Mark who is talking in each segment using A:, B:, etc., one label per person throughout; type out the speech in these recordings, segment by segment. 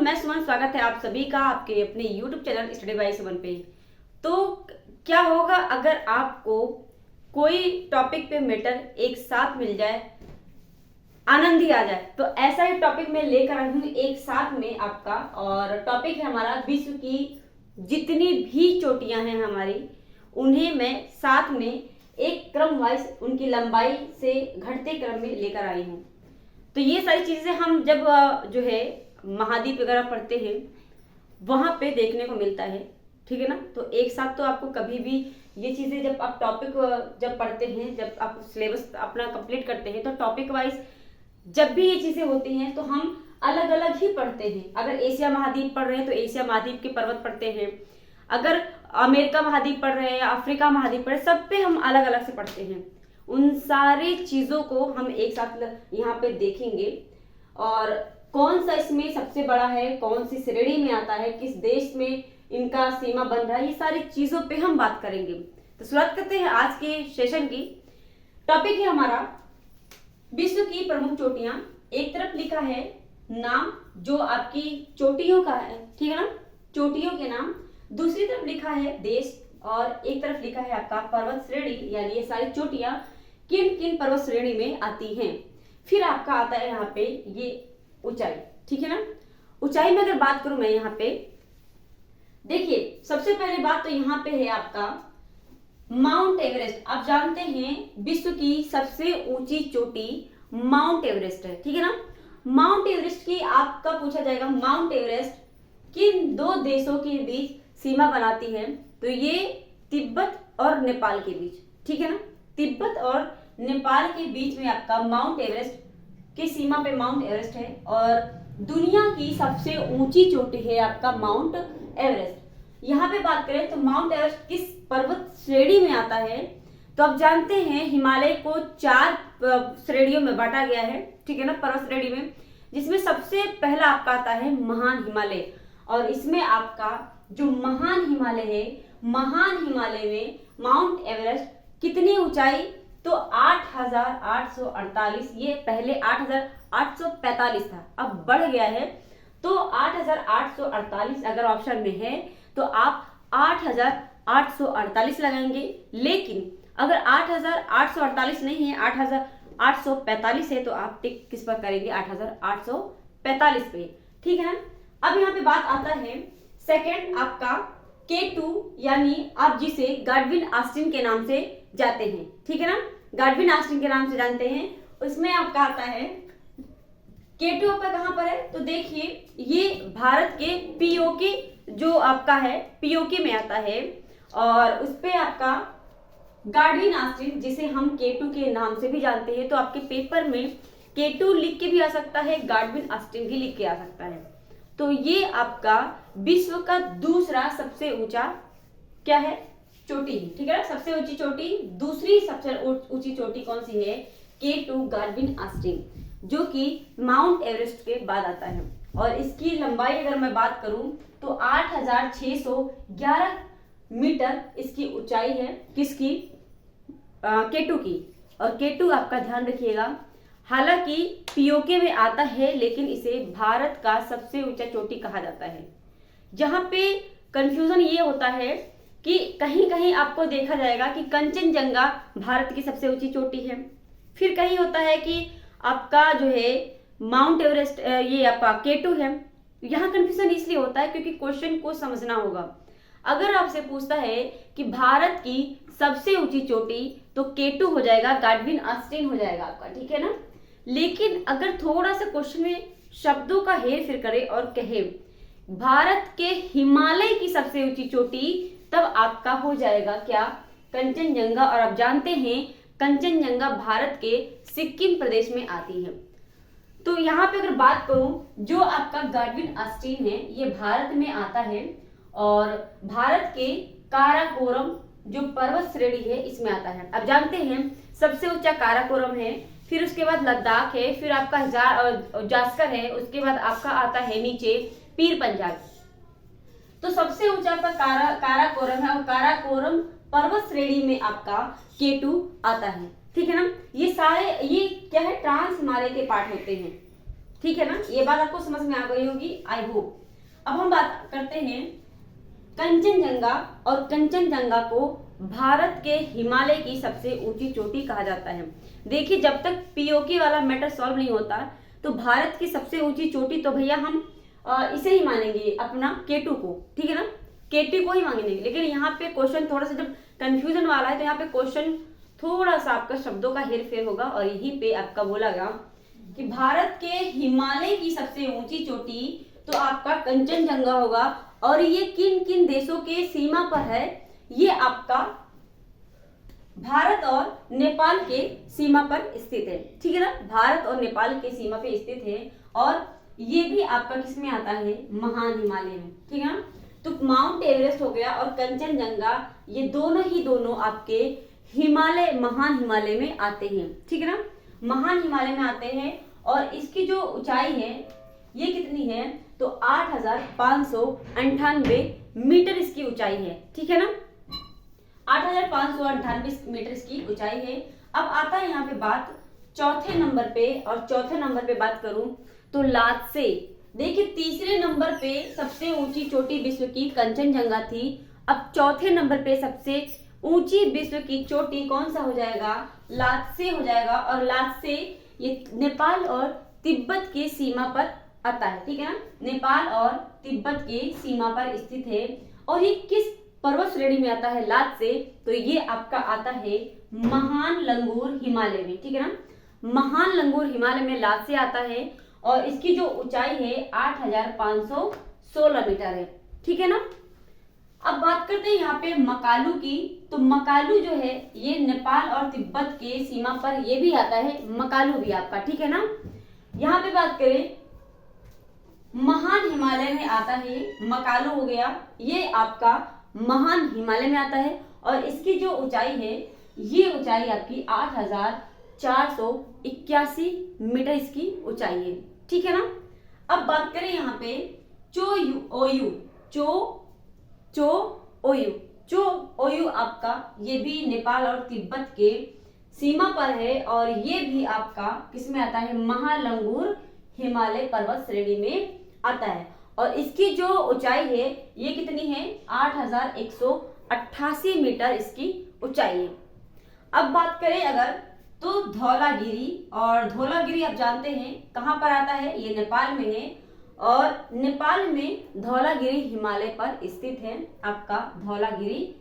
A: मैं सुमन, स्वागत है आप सभी का आपके अपने YouTube चैनल स्टडी बाय सुमन पे। तो क्या होगा अगर आपको कोई टॉपिक पे मैटर एक साथ मिल जाए, आनंद ही आ जाए। तो ऐसा ही टॉपिक मैं लेकर आई हूँ एक साथ में आपका, और टॉपिक है हमारा विश्व की जितनी भी चोटियां हैं हमारी, उन्हें मैं साथ में एक क्रम वाइज उनकी लंबाई से घटते क्रम में लेकर आई हूँ। तो ये सारी चीजें हम जब जो है महाद्वीप वगैरह पढ़ते हैं वहां पे देखने को मिलता है, ठीक है ना। तो एक साथ तो आपको कभी भी ये चीजें जब आप टॉपिक जब पढ़ते हैं, जब आप सिलेबस अपना कंप्लीट करते हैं, तो टॉपिक वाइज जब भी ये चीजें होती हैं तो हम अलग अलग ही पढ़ते हैं। अगर एशिया महाद्वीप पढ़ रहे हैं तो एशिया महाद्वीप के पर्वत पढ़ते हैं, अगर अमेरिका महाद्वीप पढ़ रहे हैं या अफ्रीका महाद्वीप पढ़ रहे हैं, सब पे हम अलग अलग से पढ़ते हैं। उन सारी चीजों को हम एक साथ यहाँ पे देखेंगे, और कौन सा इसमें सबसे बड़ा है, कौन सी श्रेणी में आता है, किस देश में इनका सीमा बन रहा है, ये सारी चीजों पे हम बात करेंगे। तो शुरुआत करते हैं आज के सेशन की। टॉपिक है हमारा विश्व की प्रमुख चोटियां। एक तरफ लिखा है नाम जो आपकी चोटियों का है, ठीक है ना, चोटियों के नाम। दूसरी तरफ लिखा है देश, और एक तरफ लिखा है आपका पर्वत श्रेणी, यानी ये सारी चोटियां किन किन पर्वत श्रेणी में आती हैं। फिर आपका आता है यहाँ पे ये ऊंचाई, ठीक है ना। ऊंचाई में अगर बात करूं मैं यहाँ पे, देखिए सबसे पहले बात तो यहाँ पे है आपका माउंट एवरेस्ट। आप जानते हैं विश्व की सबसे ऊंची चोटी माउंट एवरेस्ट है, ठीक है ना। माउंट एवरेस्ट की आपका पूछा जाएगा माउंट एवरेस्ट किन दो देशों के बीच सीमा बनाती है, तो ये तिब्बत और नेपाल के बीच, ठीक है ना। तिब्बत और नेपाल के बीच में आपका माउंट एवरेस्ट की सीमा पे माउंट एवरेस्ट है, और दुनिया की सबसे ऊंची चोटी है आपका माउंट एवरेस्ट। यहाँ पे बात करें तो माउंट एवरेस्ट किस पर्वत श्रेणी में आता है, तो आप जानते हैं हिमालय को 4 श्रेणियों में बांटा गया है, ठीक है ना, पर्वत श्रेणी में, जिसमें सबसे पहला आपका आता है महान हिमालय। और इसमें आपका जो महान हिमालय है, महान हिमालय में माउंट एवरेस्ट कितनी ऊंचाई, तो 8,848। ये पहले 8,845 था, अब बढ़ गया है, तो 8,848 अगर ऑप्शन में है तो आप 8,848 लगाएंगे। लेकिन अगर 8,848 नहीं है, 8,845 है, तो आप टिक किस पर करेंगे, 8,845 पे, ठीक है ना। अब यहाँ पे बात आता है सेकंड आपका K2, यानी आप जिसे गाडविन ऑस्टिन के नाम से जाते हैं, ठीक है ना, गाडविन ऑस्टिन के नाम से जानते हैं। उसमें आपका आता है K2 आपका कहां पर है, तो देखिए ये भारत के पीओके जो आपका है, पीओके में आता है, और उस पे आपका गाडविन ऑस्टिन जिसे हम K2 के नाम से भी जानते हैं। तो आपके पेपर में K2 लिख के भी आ सकता है, गाडविन ऑस्टिन भी लिख के आ सकता है। तो ये आपका विश्व का दूसरा सबसे ऊंचा क्या है, चोटी, ठीक है ना, सबसे ऊंची चोटी। दूसरी सबसे ऊंची चोटी कौन सी है, K2 गाडविन ऑस्टिन, जो कि माउंट एवरेस्ट के बाद आता है। और इसकी लंबाई अगर मैं बात करूं तो 8,611 मीटर इसकी ऊंचाई है, किसकी, K2 की। और K2 आपका ध्यान रखिएगा, हालांकि पीओके में आता है, लेकिन इसे भारत का सबसे ऊंचा चोटी कहा जाता है। जहां पे कंफ्यूजन ये होता है कि कहीं कहीं आपको देखा जाएगा कि कंचनजंगा भारत की सबसे ऊंची चोटी है, फिर कहीं होता है कि आपका जो है माउंट एवरेस्ट ये आपका K2 है। यहाँ कंफ्यूजन इसलिए होता है क्योंकि क्वेश्चन को समझना होगा। अगर आपसे पूछता है कि भारत की सबसे ऊंची चोटी, तो K2 हो जाएगा, गाडविन ऑस्टिन हो जाएगा आपका, ठीक है ना। लेकिन अगर थोड़ा सा क्वेश्चन में शब्दों का हेर फेर करे और कहे भारत के हिमालय की सबसे ऊंची चोटी, तब आपका हो जाएगा क्या, कंचनजंगा। और आप जानते हैं कंचनजंगा भारत के सिक्किम प्रदेश में आती है। तो यहाँ पे अगर बात करूं, जो आपका गाडविन ऑस्टिन है ये भारत में आता है, और भारत के काराकोरम जो पर्वत श्रेणी है इसमें आता है। अब जानते हैं सबसे ऊंचा काराकोरम है, फिर उसके बाद लद्दाख है, फिर आपका जास्कर है, उसके बाद आपका आता है नीचे पीर पंजाल। तो सबसे ऊंचा आपका काराकोरम है, और काराकोरम पर्वत श्रेणी में आपका K2 आता है, ठीक है ना। ये सारे ये क्या है, ट्रांस हिमालय के पार्ट होते हैं, ठीक है ना, ये बात आपको समझ में आ गई होगी आई होप। अब हम बात करते हैं कंचनजंगा, और कंचनजंगा को भारत के हिमालय की सबसे ऊंची चोटी कहा जाता है। देखिए, जब तक पीओके वाला मैटर सॉल्व नहीं होता तो भारत की सबसे ऊंची चोटी तो भैया हम इसे ही मानेंगे, अपना केटू को, ठीक है ना, केटी को ही मानेंगे। लेकिन यहाँ पे क्वेश्चन थोड़ा सा जब कंफ्यूजन वाला है तो यहाँ पे क्वेश्चन थोड़ा सा आपका शब्दों का हेरफेर होगा, और यहीं पे आपका बोला गया कि भारत के हिमालय की सबसे ऊंची चोटी तो आपका कंचनजंगा होगा, और ये किन किन देशों के सीमा पर है, ये आपका भारत और नेपाल के सीमा पर स्थित है, ठीक है ना, भारत और नेपाल के सीमा पे स्थित है, और ये भी आपका किस में आता है, महान हिमालय में, ठीक है ना। तो माउंट एवरेस्ट हो गया और कंचनजंगा, ये दोनों आपके हिमालय, महान हिमालय में आते हैं, ठीक है ना, महान हिमालय में आते हैं। और इसकी जो ऊंचाई है ये कितनी है, तो 8,598 मीटर इसकी ऊंचाई है, ठीक है ना, 8,598 मीटर इसकी ऊंचाई है। अब आता है यहाँ पे बात चौथे नंबर पे, और चौथे नंबर पे बात करूं तो लात्से। देखिए, तीसरे नंबर पे सबसे ऊंची चोटी विश्व की कंचनजंगा थी, अब चौथे नंबर पे सबसे ऊंची विश्व की चोटी कौन सा हो जाएगा, लात्से हो जाएगा। और लात्से ये नेपाल और तिब्बत के सीमा पर आता है, ठीक है ना, नेपाल और तिब्बत के सीमा पर स्थित है। और ये किस पर्वत श्रेणी में आता है लात्से, तो ये आपका आता है महान लंगूर हिमालय में, ठीक है ना, महान लंगूर हिमालय में लात्से आता है, और इसकी जो ऊंचाई है 8,516 मीटर है, ठीक है ना। अब बात करते हैं यहाँ पे मकालू की, तो मकालू जो है ये नेपाल और तिब्बत के सीमा पर ये भी आता है, मकालू भी आपका, ठीक है ना। यहाँ पे बात करें महान हिमालय में आता है, मकालू हो गया, ये आपका महान हिमालय में आता है, और इसकी जो ऊंचाई है ये ऊंचाई आपकी 8,481 मीटर इसकी ऊंचाई है, ठीक है ना। अब बात करें यहाँ पे चो ओयू आपका, ये भी नेपाल और तिब्बत के सीमा पर है, और ये भी आपका किसमें आता है, महालंगूर हिमालय पर्वत श्रेणी में आता है, और इसकी जो ऊंचाई है ये कितनी है, 8,188 मीटर इसकी ऊंचाई है। अब बात करें अगर तो धौलागिरी, और धौलागिरी आप जानते हैं कहां पर आता है, ये नेपाल में है, और नेपाल में धौलागिरी हिमालय पर स्थित है आपका धौलागिरी,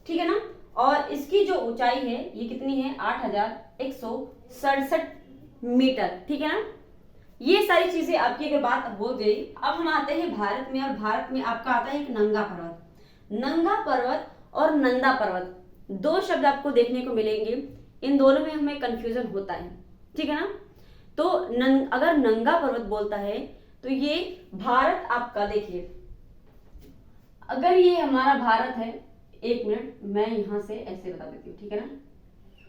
A: ठीक है ना। और इसकी जो ऊंचाई है ये कितनी है, 8,167 मीटर, ठीक है ना। ये सारी चीजें आपकी अगर बात हो गई, अब हम आते हैं भारत में, और भारत में आपका आता है एक नंगा पर्वत। नंगा पर्वत और नंदा पर्वत, दो शब्द आपको देखने को मिलेंगे, इन दोनों में हमें कंफ्यूजन होता है, ठीक है ना। तो अगर नंगा पर्वत बोलता है तो ये भारत आपका, देखिए अगर ये हमारा भारत है, एक मिनट मैं यहां से ऐसे बता देती हूँ, ठीक है ना,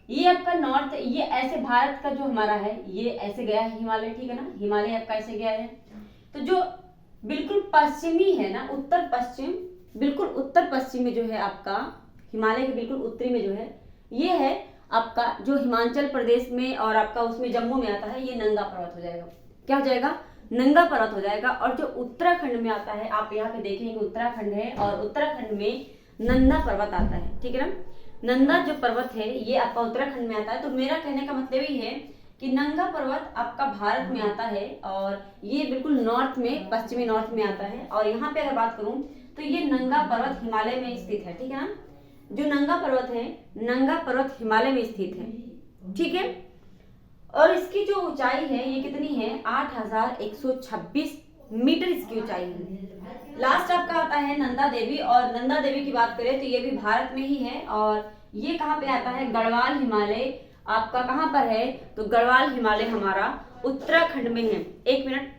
A: ये आपका नॉर्थ, ये ऐसे भारत का जो हमारा है ये ऐसे गया है हिमालय, ठीक है ना, हिमालय आपका ऐसे गया है। तो जो बिल्कुल पश्चिमी है ना, उत्तर पश्चिम, बिल्कुल उत्तर पश्चिम में जो है आपका हिमालय के बिल्कुल उत्तरी में जो है ये है आपका जो हिमाचल प्रदेश में और आपका उसमें जम्मू में आता है, ये नंगा पर्वत हो जाएगा। क्या हो जाएगा, नंगा पर्वत हो जाएगा। और जो उत्तराखंड में आता है, आप यहाँ पे देखेंगे उत्तराखंड है, और उत्तराखंड में नंदा पर्वत आता है, ठीक है ना। नंदा जो पर्वत है ये आपका उत्तराखंड में आता है। तो मेरा कहने का मतलब ही है कि नंगा पर्वत आपका भारत में आता है, और ये बिल्कुल नॉर्थ में, पश्चिमी नॉर्थ में आता है। और यहाँ पे अगर बात करूं तो ये नंगा पर्वत हिमालय में स्थित है, ठीक है ना। जो नंगा पर्वत है, नंगा पर्वत हिमालय में स्थित है, ठीक है। और इसकी जो ऊंचाई है ये कितनी है, 8,126 मीटर इसकी ऊंचाई है। लास्ट आपका आता है नंदा देवी, और नंदा देवी की बात करें तो ये भी भारत में ही है, और ये कहाँ पे आता है, गढ़वाल हिमालय आपका कहाँ पर है, तो गढ़वाल हिमालय हमारा उत्तराखंड में है। एक मिनट,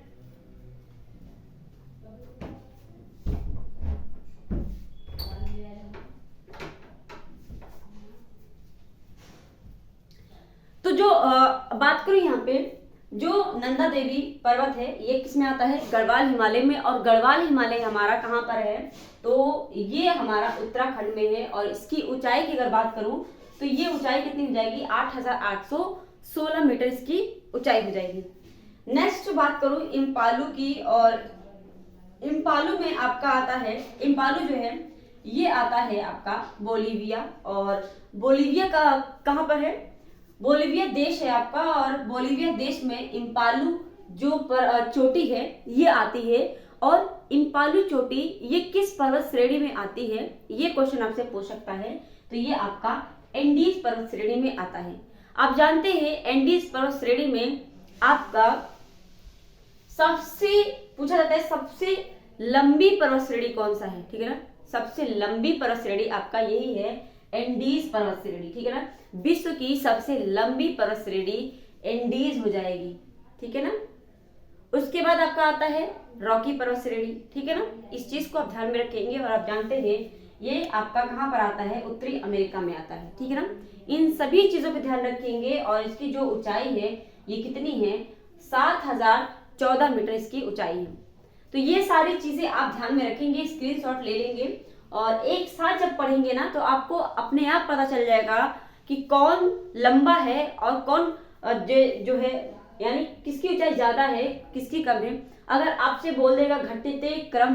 A: तो जो बात करूं यहाँ पे, जो नंदा देवी पर्वत है ये किसमें आता है, गढ़वाल हिमालय में। और गढ़वाल हिमालय हमारा कहाँ पर है, तो ये हमारा उत्तराखंड में है। और इसकी ऊंचाई की अगर बात करूं तो ये ऊंचाई कितनी हो जाएगी, 8,816 मीटर इसकी ऊंचाई हो जाएगी। नेक्स्ट बात करूं इम्पालू की, और इम्पालू में आपका आता है, इम्पालू जो है ये आता है आपका बोलीविया, और बोलीविया का कहाँ पर है, बोलीविया देश है आपका, और बोलीविया देश में इम्पालू जो चोटी है ये आती है। और इम्पालू चोटी ये किस पर्वत श्रेणी में आती है, ये क्वेश्चन आपसे पूछ सकता है। तो ये आपका एंडीज पर्वत श्रेणी में आता है। आप जानते हैं एंडीज पर्वत श्रेणी में आपका सबसे पूछा जाता है सबसे लंबी पर्वत श्रेणी कौन सा है, ठीक है ना। सबसे लंबी पर्वत श्रेणी आपका यही है, एंडीज पर्वत श्रेणी, ठीक है ना। विश्व की सबसे लंबी पर्वत श्रेणी एंडीज हो जाएगी, ठीक है ना। उसके बाद आपका आता है रॉकी पर्वत श्रेणी, ठीक है ना। इस चीज को आप ध्यान में रखेंगे। और आप जानते हैं ये आपका कहाँ पर आता है, उत्तरी अमेरिका में आता है, ठीक है ना। इन सभी चीजों पे ध्यान रखेंगे। और इसकी जो ऊंचाई है ये कितनी है, 7014 मीटर इसकी ऊंचाई है। तो ये सारी चीजें आप ध्यान में रखेंगे, स्क्रीनशॉट ले लेंगे, और एक साथ जब पढ़ेंगे ना तो आपको अपने आप पता चल जाएगा कि कौन लंबा है और कौन जो है यानी किसकी ऊंचाई ज्यादा है किसकी कम है। अगर आपसे बोल देगा घटते क्रम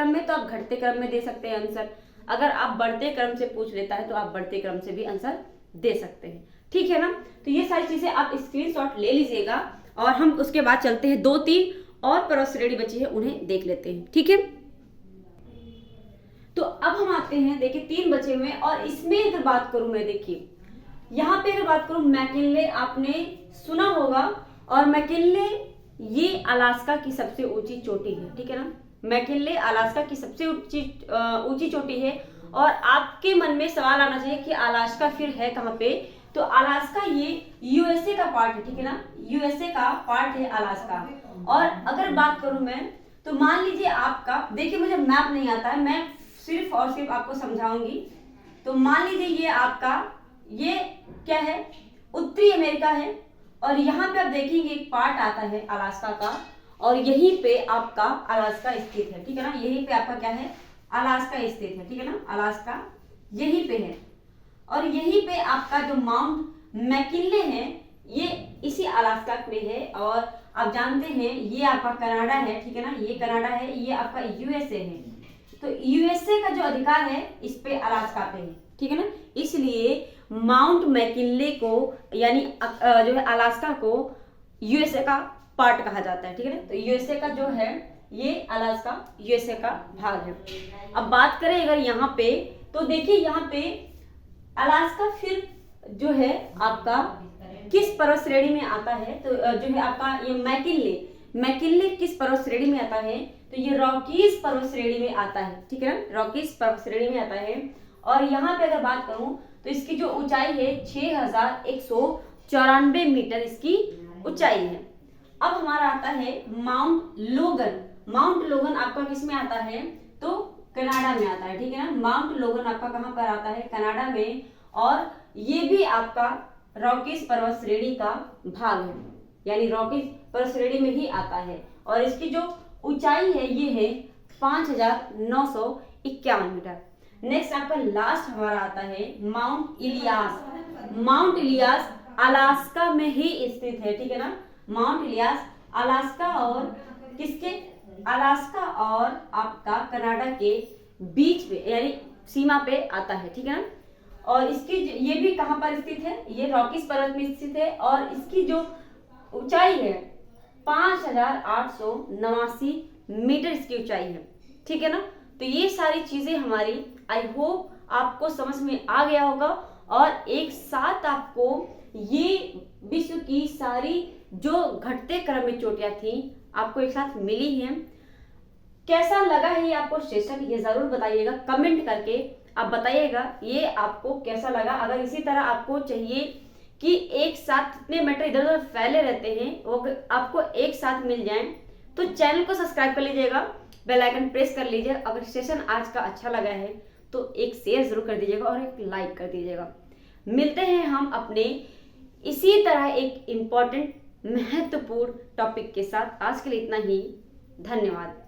A: में तो आप घटते क्रम में दे सकते हैं आंसर। अगर आप बढ़ते क्रम से पूछ लेता है तो आप बढ़ते क्रम से भी आंसर दे सकते हैं, ठीक है ना। तो ये सारी चीजें आप स्क्रीनशॉट ले लीजिएगा। और हम उसके बाद चलते हैं 2-3 और पर्वत श्रेणी बची है उन्हें देख लेते हैं, ठीक है। तो अब हम आते हैं, देखिए 3 बचे हुए, और इसमें अगर बात करूं मैं, देखिए यहाँ पे अगर बात करूं मैकिनले, आपने सुना होगा, और मैकिनले ये अलास्का की सबसे ऊंची चोटी है, ठीक है ना। मैकिनले अलास्का की सबसे ऊंची चोटी है। और आपके मन में सवाल आना चाहिए कि अलास्का फिर है कहाँ पे, तो अलास्का ये यूएसए का पार्ट है, ठीक है ना। यूएसए का पार्ट है अलास्का। और अगर बात करूं मैं, तो मान लीजिए आपका, देखिए मुझे मैप नहीं आता है, मैं सिर्फ और सिर्फ आपको समझाऊंगी। तो मान लीजिए ये आपका ये क्या है, उत्तरी अमेरिका है, और यहाँ पे आप देखेंगे एक पार्ट आता है अलास्का का, और यहीं पे आपका अलास्का स्थित है, ठीक है ना। यहीं पे आपका क्या है, अलास्का स्थित है, ठीक है ना। अलास्का यहीं पे है, और यहीं पे आपका जो माउंट मैकिनले है ये इसी अलास्का में है। और आप जानते हैं ये आपका कनाडा है, ठीक है ना। ये कनाडा है, ये आपका यूएसए है। तो यूएसए का जो अधिकार है इस पे अलास्का पे है, ठीक है ना। इसलिए माउंट मैकिनले को यानी जो है अलास्का को यूएसए का पार्ट कहा जाता है, ठीक है ना। तो यूएसए का जो है ये अलास्का यूएसए का भाग है। अब बात करें अगर यहाँ पे, तो देखिए यहाँ पे अलास्का फिर जो है आपका किस पर्वत श्रेणी में आता है, तो जो है आपका ये मैकिनले किस पर्वत श्रेणी में आता है, तो ये रॉकीज पर्वत श्रेणी में आता है, ठीक है ना। रॉकीज पर्वत श्रेणी में आता है। और यहाँ पे अगर बात करूं तो इसकी जो ऊंचाई है 6194 मीटर इसकी ऊंचाई है। अब हमारा आता है माउंट लोगन। माउंट लोगन आपका किस में आता है, तो कनाडा में आता है, ठीक है ना। माउंट लोगन आपका कहाँ पर आता है, कनाडा में, और ये भी आपका रॉकीज पर्वत श्रेणी का भाग है, यानी रॉकीज पर्वत श्रेणी में ही आता है। और इसकी जो ऊंचाई है ये है 5951 मीटर। नेक्स्ट आपका लास्ट हमारा आता है mount Ilyas. Mount Ilyas Alaska में ही स्थित है, ठीक है ना। माउंट इलियास अलास्का और किसके, अलास्का और आपका कनाडा के बीच पे यानी सीमा पे आता है, ठीक है ना। और इसकी ये भी कहाँ पर स्थित है, ये रॉकीज पर्वत में स्थित है। और इसकी जो ऊंचाई है 5889 मीटर इसकी ऊंचाई है, ठीक है ना। तो ये सारी चीजें हमारी, आई होप आपको समझ में आ गया होगा। और एक साथ आपको ये विश्व की सारी जो घटते क्रम में चोटियां थी आपको एक साथ मिली हैं। कैसा लगा है ये आपको सेशन, ये जरूर बताइएगा कमेंट करके। आप बताइएगा ये आपको कैसा लगा। अगर इसी तरह आपको चाहिए कि एक साथ इतने मैटर इधर उधर फैले रहते हैं वो आपको एक साथ मिल जाएं, तो चैनल को सब्सक्राइब कर लीजिएगा, बेल आइकन प्रेस कर लीजिए। अगर सेशन आज का अच्छा लगा है तो एक शेयर जरूर कर दीजिएगा और एक लाइक कर दीजिएगा। मिलते हैं हम अपने इसी तरह एक इम्पॉर्टेंट महत्वपूर्ण टॉपिक के साथ। आज के लिए इतना ही, धन्यवाद।